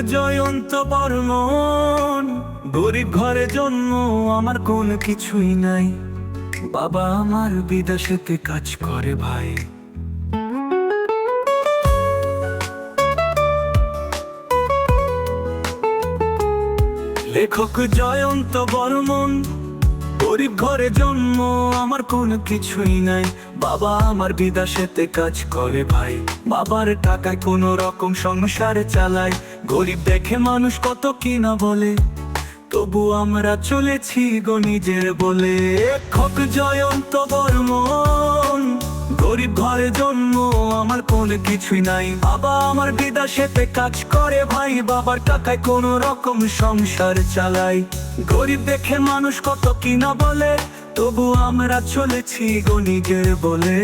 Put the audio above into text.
জয়ন্ত বর্মন। গরিব ঘরে জন্ম, আমার কোনো কিছুই নাই। বাবা আমার বিদেশেতে কাজ করে ভাই। লেখক জয়ন্ত বর্মন। গরিব ঘরে জন্ম, আমার কোনো কিছুই নাই। বাবা আমার বিদেশেতে কাজ করে ভাই। বাবার টাকায় কোনো রকম সংসার চালায়। গরিব দেখে মানুষ কত কি না বলে, তবু আমরা চলেছি গো নিজের বলে। লেখক জয়ন্ত বর্মন। গরিব ঘরে জন্ম, আমার কোনো কিছুই নাই। বাবা আমার বিদেশেতে কাজ করে ভাই। বাবার টাকায় কোনো রকম সংসার চালাই। গরিব দেখে মানুষ কত কি না বলে, তবু আমরা চলেছি গো নিজের বলে।